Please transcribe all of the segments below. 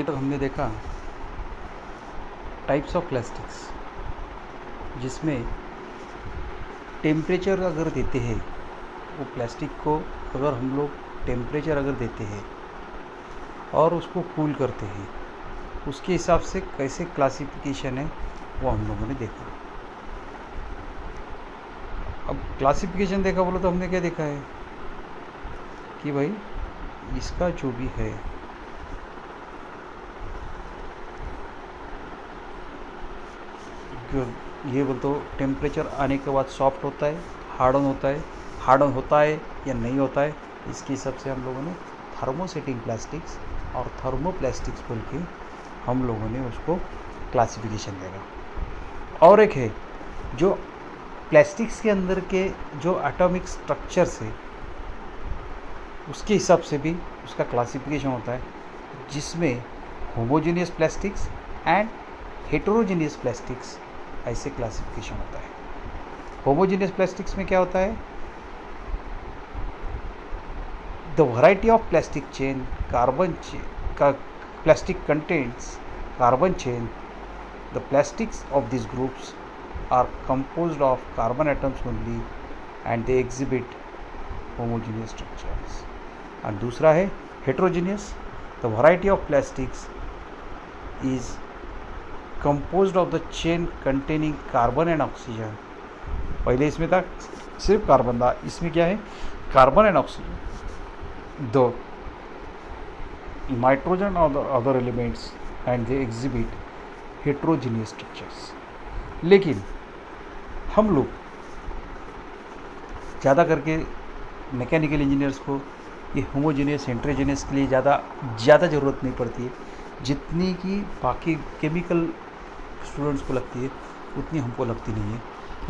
तक हमने देखा टाइप्स ऑफ प्लास्टिक्स, जिसमें टेम्परेचर अगर देते हैं, वो प्लास्टिक को अगर हम लोग टेम्परेचर अगर देते हैं और उसको कूल करते हैं, उसके हिसाब से कैसे क्लासिफिकेशन है वो हम लोगों ने देखा। अब क्लासिफिकेशन देखा बोलो तो हमने क्या देखा है कि भाई इसका जो भी है ये बोल तो टेम्परेचर आने के बाद सॉफ्ट होता है, हार्डन होता है या नहीं होता है, इसके हिसाब से हम लोगों ने थर्मोसेटिंग प्लास्टिक्स और थर्मोप्लास्टिक्स बोल के हम लोगों ने उसको क्लासिफिकेशन देगा। और एक है जो प्लास्टिक्स के अंदर के जो एटॉमिक स्ट्रक्चर्स है उसके हिसाब से भी उसका क्लासिफिकेशन होता है, जिसमें homogeneous plastics and heterogeneous plastics ऐसे क्लासिफिकेशन होता है। होमोजेनियस प्लास्टिक्स में क्या होता है, the variety of plastic chain plastic contents carbon chain, the plastics of this groups are composed of carbon atoms only and they exhibit homogeneous structures। और दूसरा है heterogeneous, the variety of plastics is composed of the chain containing carbon and oxygen। पहले इसमें था सिर्फ carbon था, इसमें क्या है carbon and oxygen, the nitrogen और the other elements and they exhibit heterogeneous structures. लेकिन हम लोग ज़्यादा करके मैकेनिकल इंजीनियर्स को ये होमोजेनियस हेट्रोजेनियस के लिए ज़्यादा ज़रूरत नहीं पड़ती है, जितनी कि बाकी केमिकल स्टूडेंट्स को लगती है उतनी हमको लगती नहीं है।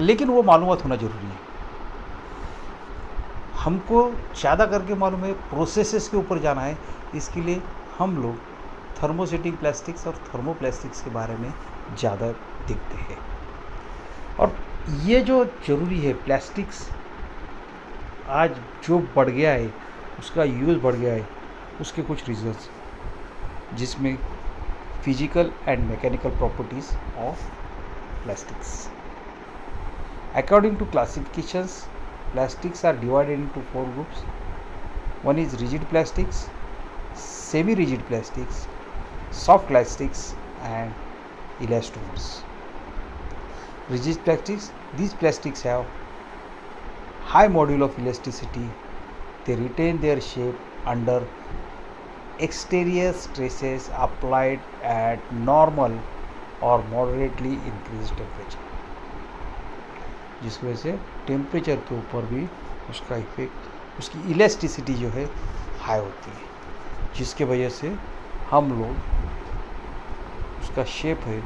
लेकिन वो मालूमात होना ज़रूरी है। हमको ज़्यादा करके मालूम है प्रोसेसेस के ऊपर जाना है, इसके लिए हम लोग थर्मोसेटिंग प्लास्टिक्स और थर्मोप्लास्टिक्स के बारे में ज़्यादा देखते हैं। और ये जो ज़रूरी है, प्लास्टिक्स आज जो बढ़ गया है, उसका यूज़ बढ़ गया है, उसके कुछ रीजंस, जिसमें physical and mechanical properties of plastics. According to classifications, plastics are divided into 4 groups. One is rigid plastics, semi-rigid plastics, soft plastics and elastomers. Rigid plastics, these plastics have high module of elasticity. They retain their shape under exterior stresses applied at normal or moderately increased temperature, जिसकी वजह से temperature के ऊपर भी उसका effect, उसकी elasticity जो है हाई होती है, जिसके वजह से हम लोग उसका शेप है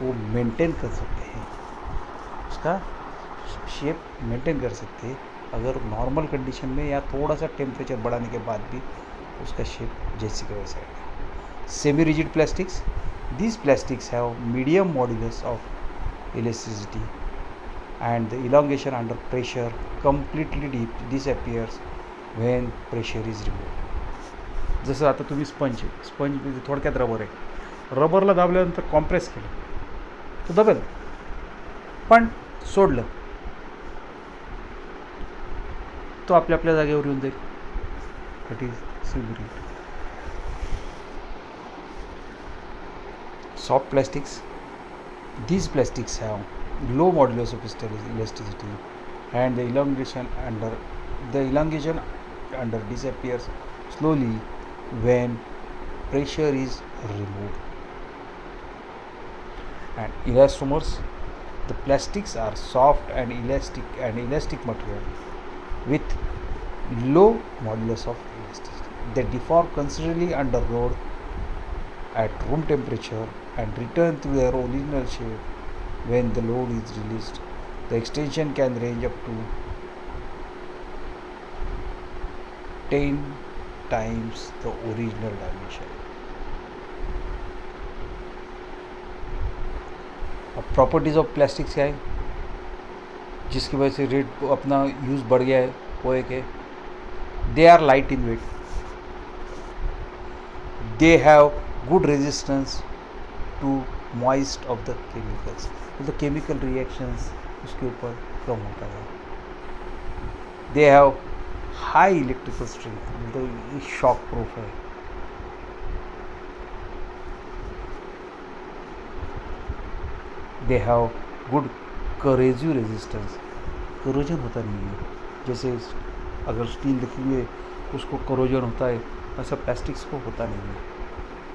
वो मेंटेन कर सकते हैं, उसका शेप मेंटेन कर सकते हैं अगर नॉर्मल कंडीशन में या थोड़ा सा टेम्परेचर बढ़ाने के बाद भी उसका शेप जैसे का वैसा है। Semi rigid plastics, these plastics have medium modulus of elasticity and the elongation under pressure completely disappears when pressure is removed। जसं आता तुम्ही स्पंज थोडक्यात रबर आहे, रबरला दाबल्यानंतर कॉम्प्रेस केलं तर दबेल, पण सोडलं तो आपल्या जागेवर येऊन जाईल। That is simulate. Soft plastics, these plastics have low modulus of elasticity and the elongation under disappears slowly when pressure is removed। And elastomers, the plastics are soft and elastic material with low modulus of elasticity। They deform considerably under load at room temperature and return to their original shape when the load is released। The extension can range up to 10 times the original dimension। अब properties of plastics क्या है जिसकी वजह से rate अपना use बढ़ गया है, वो एक है they are light in weight, They have good resistance to moist of the chemicals. तो chemical reactions उसके ऊपर कम होता है. They have high electrical strength, तो ये shock proof है. They have good corrosive resistance. corrosion होता नहीं है. जैसे अगर स्टील देखिए उसको corrosion होता है, ऐसा प्लास्टिक्स को होता नहीं है.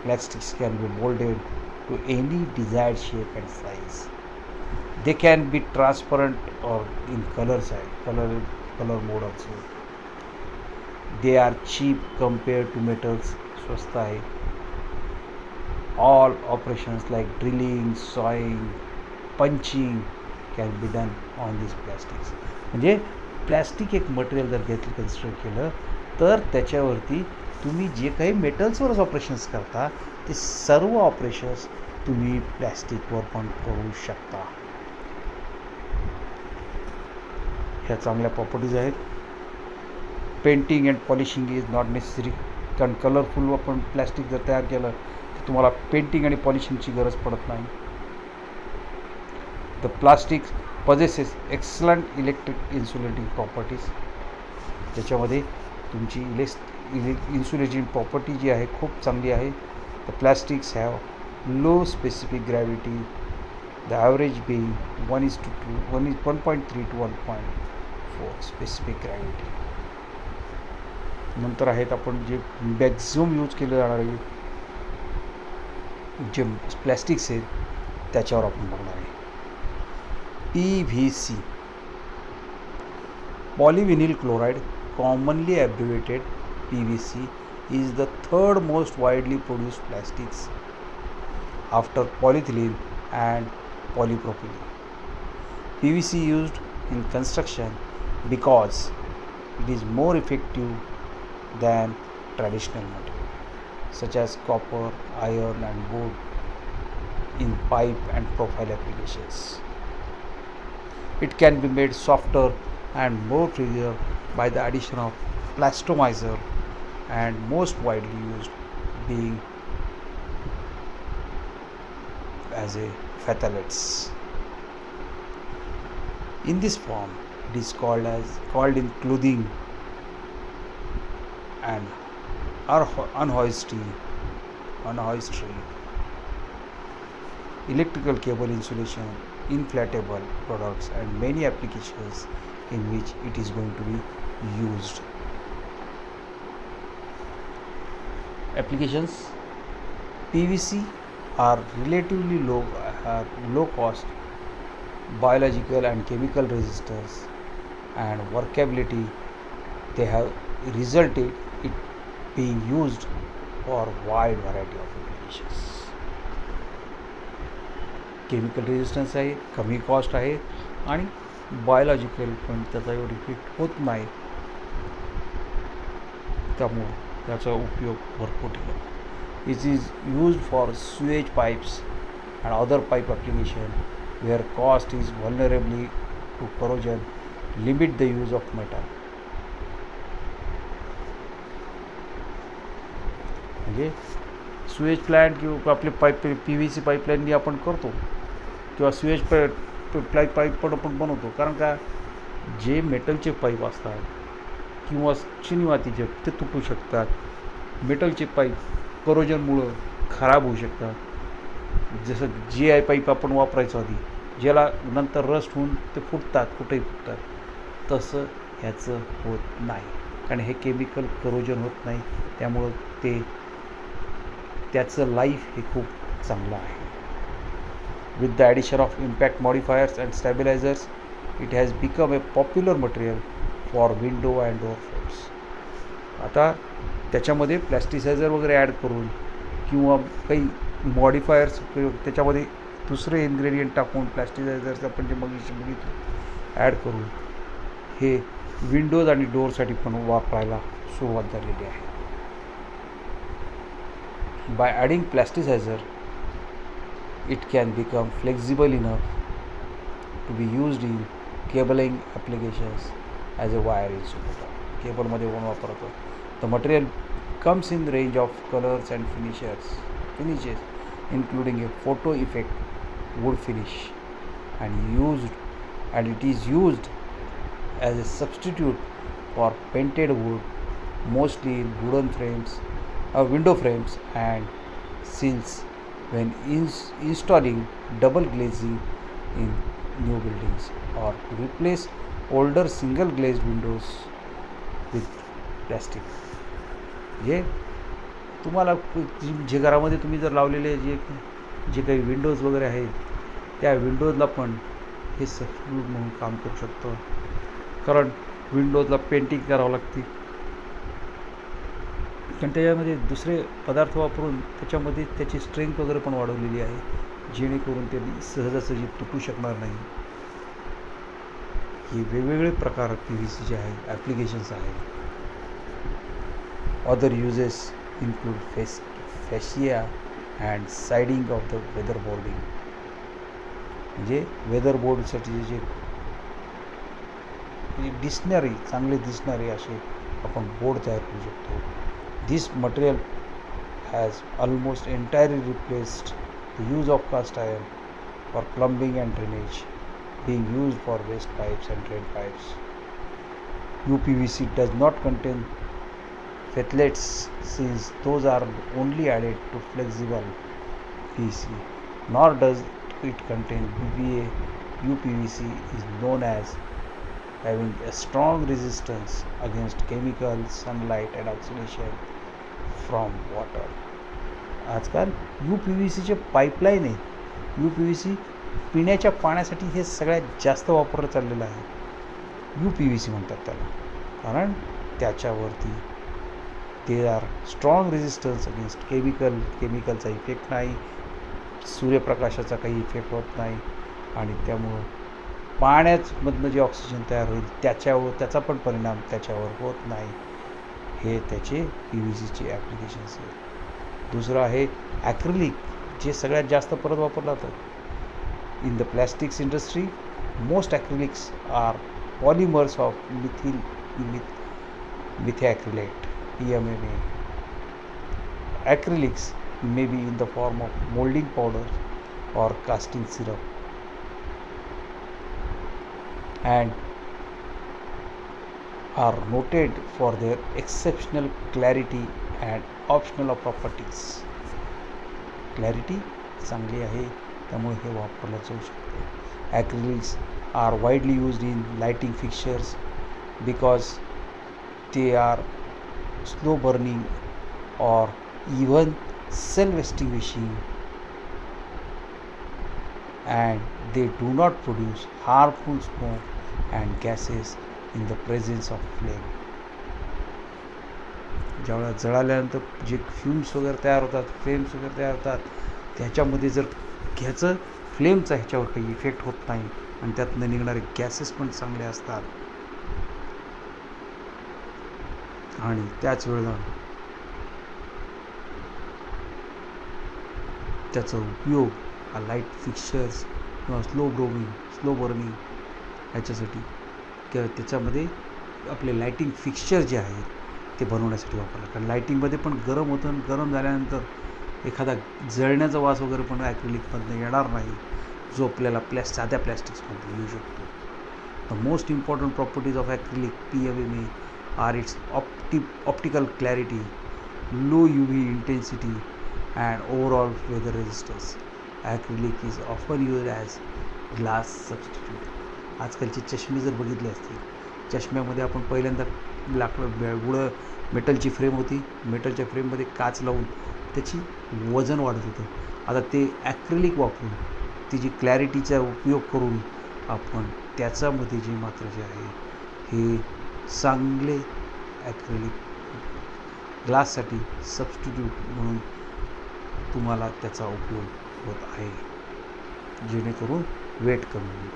Plastics can be molded to any desired shape and size. They can be transparent or in color mode also. They are cheap compared to metals. सस्ता है. All operations like drilling, sawing, punching can be done on these plastics. म्हणजे plastic एक material जर घेतलं construct केलं तर त्याच्यावरती तुम्ही जे काही मेटल्सवरच ऑपरेशन्स करता ते सर्व ऑपरेशन्स तुम्ही प्लॅस्टिकवर पण करू शकता. ह्या चांगल्या प्रॉपर्टीज आहेत. Painting and polishing is not necessary. कारण कलरफुल आपण प्लॅस्टिक जर तयार केलं तर तुम्हाला पेंटिंग आणि पॉलिशिंगची गरज पडत नाही. The plastic possesses excellent electric insulating properties. ज्याच्यामध्ये तुमची इन्सुलेटिंग प्रॉपर्टी जी आहे खूप चांगली आहे. The plastics have low specific gravity, the average being 1.3 to 1.4 specific gravity. नंतर आहेत आपण जे मॅक्झिमम यूज केलं जाणारे जे प्लॅस्टिक्स आहेत त्याच्यावर आपण बघणार आहे. PVC, polyvinyl chloride, commonly abbreviated PVC, is the third most widely produced plastics after polyethylene and polypropylene. PVC used in construction because it is more effective than traditional material such as copper, iron and wood in pipe and profile applications. It can be made softer and more fragile by the addition of plastomizer and most widely used being as a phthalates. In this form, it is called in clothing and unhoistry, electrical cable insulation, inflatable products and many applications in which it is going to be used. Applications: PVC are relatively low cost, biological and chemical resistance and workability. They have resulted it being used for wide variety of applications. Chemical resistance आहे, कमी cost आहे आणि biological पण त्याचा एवढा effect होत नाही. त्यामुळं त्याचा उपयोग भरपूर केला. It is used for sewage pipes and other pipe application where cost is vulnerably to corrosion. Limit the use of metal. म्हणजे सुएज प्लॅन्ट किंवा आपले पाईप PVC पाईपलाईननी आपण करतो किंवा सुएज पाईप पण आपण बनवतो. कारण का जे मेटलचे पाईप असतात किंवा चिनी मातीचे ते तुटू शकतात. मेटलचे पाईप करोजनमुळं खराब होऊ शकतात. जसं GI पाईप आपण वापरायचो आधी, ज्याला नंतर रस्ट होऊन ते फुटतात, कुठेही फुटतात, तसं ह्याचं होत नाही. कारण हे केमिकल करोजन होत नाही. त्यामुळं त्याचं लाईफ हे खूप चांगलं आहे. With the addition of impact modifiers and stabilisers it has become a popular material for window and door frames. आता त्याच्यामध्ये प्लॅस्टिसायझर वगैरे ॲड करून किंवा काही मॉडिफायर्स त्याच्यामध्ये दुसरे इन्ग्रेडियंट टाकून प्लॅस्टिसायझर्स आपण जे बघितलं ॲड करून हे विंडोज आणि डोअरसाठी पण वापरायला सुरुवात झालेली आहे. By adding plasticizer, it can become flexible enough to be used in cabling applications as a wire insulator. केबलमध्ये पण वापरतो. The material comes in range of colors and finishes, including a photo effect, wood finish, and it is used as a substitute for painted wood, mostly in wooden frames, window frames, and sills when installing double glazing in new buildings, or to replace older single glazed windows with plastic. जे तुम्हाला जे घरामध्ये तुम्ही जर लावलेले जे काही Windows वगैरे आहेत त्या विंडोजला पण हे सबस्टिट्यूट म्हणून काम करू शकतं, कारण विंडोजला पेंटिंग करावं लागते, पण त्याच्यामध्ये दुसरे पदार्थ वापरून त्याच्यामध्ये त्याची स्ट्रेंथ वगैरे पण वाढवलेली आहे, जेणेकरून ते सहजासहजी तुटू शकणार नाही. हे वेगवेगळे प्रकार PVCचे आहेत, ॲप्लिकेशन्स आहेत. Other uses include fascia and siding of the weatherboarding. म्हणजे वेदरबोर्डसाठी जे चांगले दिसणारे असे आपण बोर्ड तयार करू शकतो. This material has almost entirely replaced the use of cast iron for plumbing and drainage, being used for waste pipes and drain pipes. UPVC does not contain phthalates since those are only added to flexible PVC, nor does it contain BPA. UPVC is known as having a strong resistance against chemicals, sunlight and oxidation from water. आजकाल UPVCचे pipeline आहे. UPVC पिण्याच्या पाण्यासाठी हे सगळ्यात जास्त वापरलं चाललेलं आहे. UPVC म्हणतात त्याला, कारण त्याच्यावरती ते आर स्ट्रॉंग रेजिस्टन्स अगेन्स्ट केमिकलचा इफेक्ट नाही, सूर्यप्रकाशाचा काही इफेक्ट होत नाही, आणि त्यामुळं पाण्यामधनं जे ऑक्सिजन तयार होईल त्याचा पण परिणाम त्याच्यावर होत नाही. हे त्याचे PVCचे ॲप्लिकेशन्स आहेत. दुसरं आहे ॲक्रिलिक, जे सगळ्यात जास्त परत वापरलं जातं. In the plastics industry most acrylics are polymers of methacrylate PMMA. Acrylics may be in the form of molding powder or casting syrup, and are noted for their exceptional clarity and optional properties. Clarity चांगली आहे, त्यामुळे हे वापरलं जाऊ शकते. Acrylics are widely used in lighting fixtures because they are slow burning or even self-extinguishing, and they do not produce harmful smoke and gases in the presence of flame. ज्यावेळेला जळाल्यानंतर जे flames वगैरे तयार होतात त्याच्यामध्ये जर ह्याचं फ्लेमचा ह्याच्यावर काही इफेक्ट होत नाही, आणि त्यातनं निघणारे गॅसेस पण चांगले असतात, आणि त्याच वेळेला त्याचा उपयोग हा लाईट फिक्चर्स किंवा स्लो बर्निंग ह्याच्यासाठी किंवा त्याच्यामध्ये आपले लाईटिंग फिक्चर जे आहेत ते बनवण्यासाठी वापरला. कारण लाईटिंगमध्ये पण गरम होतं, गरम झाल्यानंतर एखादा जळण्याचा वास वगैरे पण ॲक्रिलिकमधनं येणार नाही, जो आपल्याला साध्या प्लॅस्टिक्समध्ये येऊ शकतो. The most important properties of acrylic PMMA are its optical clarity, low UV intensity, and overall weather resistance. Acrylic is often used as glass substitute. आजकालचे चष्मे जर बघितले असतील, चष्म्यामध्ये आपण पहिल्यांदा लाकडं मेटलची फ्रेम होती, मेटलच्या फ्रेममध्ये काच लावून त्याची वजन वाढत होतं. आता ते ॲक्रिलिक वापरून तिची क्लॅरिटीचा उपयोग करून आपण त्याच्यामध्ये जे मात्र जे आहे हे चांगले ॲक्रिलिक ग्लाससाठी सबस्टिट्यूट म्हणून तुम्हाला त्याचा उपयोग होत आहे, जेणेकरून वेट कमी होईल.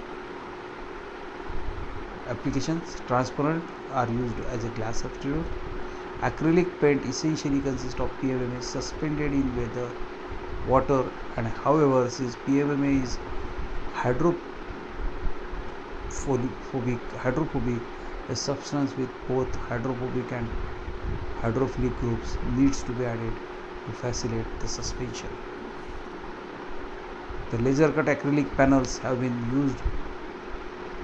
Applications transparent are used as a glass substitute. Acrylic paint essentially consists of PMMA suspended in water, and however, since PMMA is hydrophobic, a substance with both hydrophobic and Hydrophilic groups needs to be added to facilitate the suspension. The laser cut acrylic panels have been used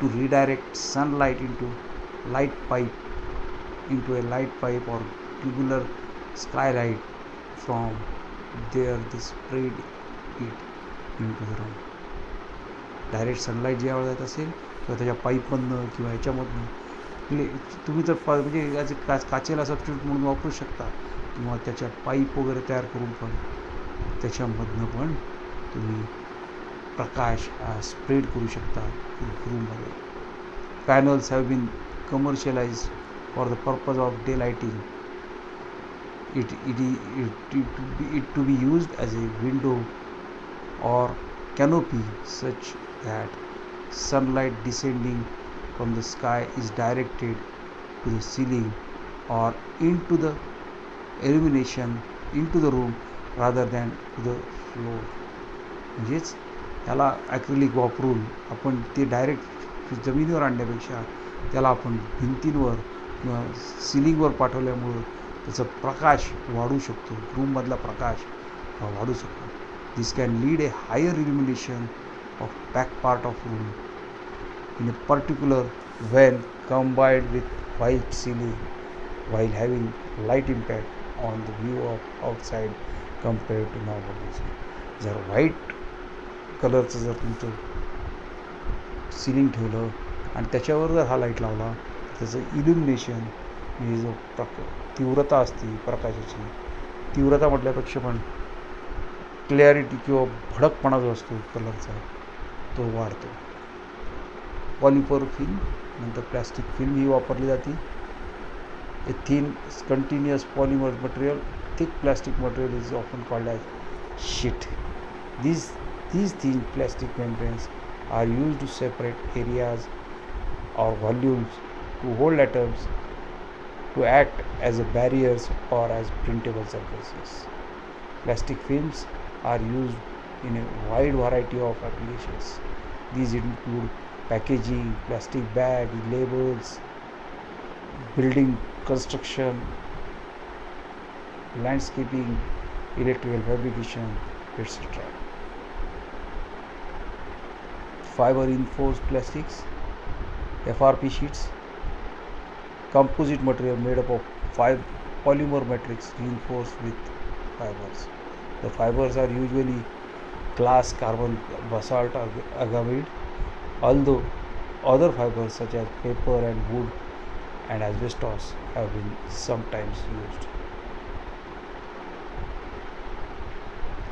to redirect sunlight into a light pipe or tubular skylight. From there they spread it into the room. Direct sunlight ज्यावेळेला येत असेल किंवा त्याच्या पाईपमधनं किंवा ह्याच्यामधनं तुम्ही तर म्हणजे याचे काचेला सबस्टिट्यूट म्हणून वापरू शकता किंवा त्याच्या पाईप वगैरे तयार करून पण त्याच्यामधनं पण तुम्ही प्रकाश स्प्रेड करू शकता रूममध्ये. Panels have been commercialised for the purpose of daylighting. It to be used as a window or canopy such that sunlight descending from the sky is directed to the ceiling or into the illumination into the room rather than to the floor. म्हणजेच त्याला acrylic वापरून आपण ते direct जमिनीवर आणण्यापेक्षा त्याला आपण भिंतींवर किंवा सिलिंगवर पाठवल्यामुळं त्याचा प्रकाश वाढू शकतो, रूममधला प्रकाश वाढू शकतो. This can lead a higher illumination of back part of room in a particular when combined with white ceiling while having light impact on the view of outside compared to normal ceiling. जर white कलरचं जर तुमचं ceiling ठेवलं आणि त्याच्यावर जर हा light लावला त्याचं इल्युमिनेशन म्हणजे जो तीव्रता असते प्रकाशाची तीव्रता म्हटल्यापेक्षा पण क्लॅरिटी किंवा भडकपणा जो असतो कलरचा तो वाढतो. पॉलिपर फिल्म नंतर प्लॅस्टिक फिल्म ही वापरली जाते. A thin continuous polymer material thick plastic material is often called as sheet. These thin plastic membranes are used to separate areas or volumes to hold atoms to act as a barriers or as printable surfaces. Plastic films are used in a wide variety of applications. These include packaging, plastic bags, labels, building construction, landscaping, electrical fabrication, etc. Fiber reinforced plastics, FRP sheets, composite material made up of 5 polymer matrix reinforced with fibers. The fibers are usually glass, carbon, basalt, or agamide, although other fibers such as paper and wood and asbestos have been sometimes used.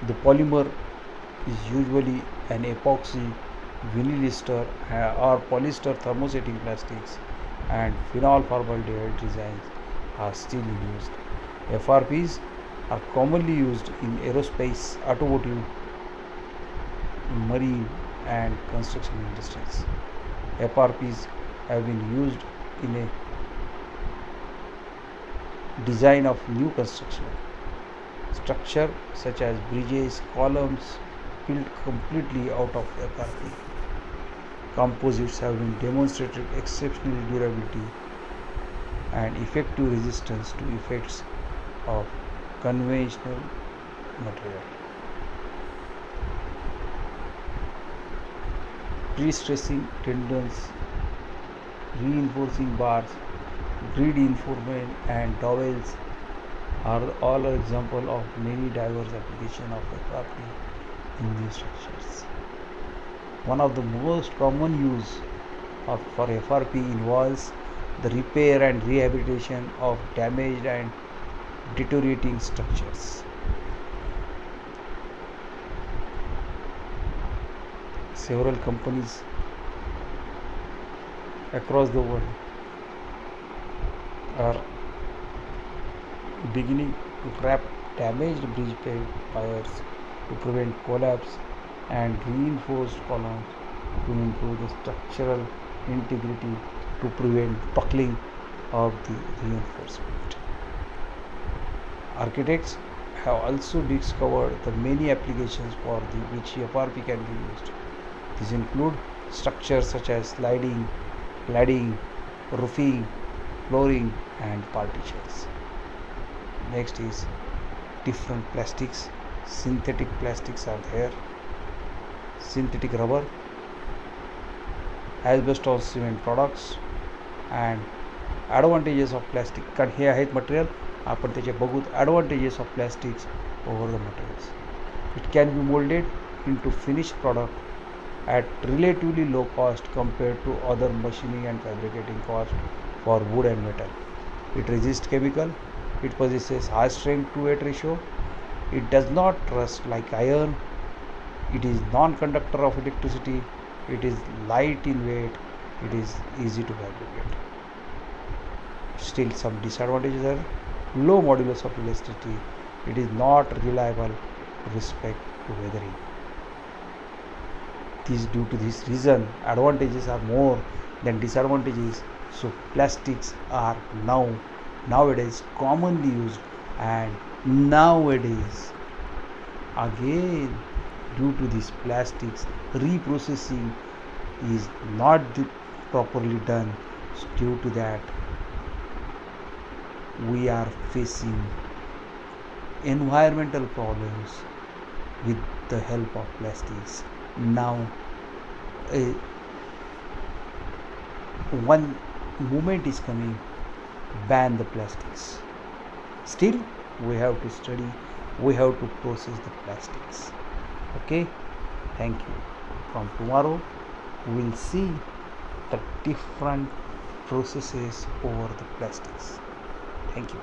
The polymer is usually an epoxy, vinyl ester or polyester thermosetting plastics, and phenol formaldehyde designs are still in use. FRPs are commonly used in aerospace, automotive, marine and construction industries. FRPs have been used in a design of new construction structure such as bridges, columns built completely out of FRP. Composites have been demonstrated exceptional durability and effective resistance to effects of conventional material. Pre-stressing tendons, reinforcing bars, grid reinforcement and dowels are all examples of many diverse applications of FRP in these structures. One of the most common use for FRP involves the repair and rehabilitation of damaged and deteriorating structures. Several companies across the world are beginning to trap damaged bridge piers to prevent collapse and reinforced columns to improve the structural integrity to prevent buckling of the reinforcement. Architects have also discovered the many applications for which FRP can be used. These include structures such as sliding, cladding, roofing, flooring and partitions. Next is different plastics. Synthetic plastics are there. Synthetic rubber, asbestos cement products and advantages of plastic. कारण हे आहेत material, आपण त्याचे बघूत advantages of plastics over the materials. It can be molded into finished product at relatively low cost compared to other machining and fabricating cost for wood and metal. It resists chemical. It possesses high strength to weight ratio. It does not rust like iron. It is non-conductor of electricity. It is light in weight. It is easy to fabricate. Still some disadvantages are low modulus of elasticity. It is not reliable with respect to weathering. Due to this reason, advantages are more than disadvantages. So plastics are nowadays commonly used, and nowadays again due to these plastics reprocessing is not properly done. Due to that we are facing environmental problems with the help of plastics. Now one movement is coming, ban the plastics. Still we have to study, we have to process the plastics. Okay, thank you. From tomorrow we will see the different processes over the plastics. Thank you.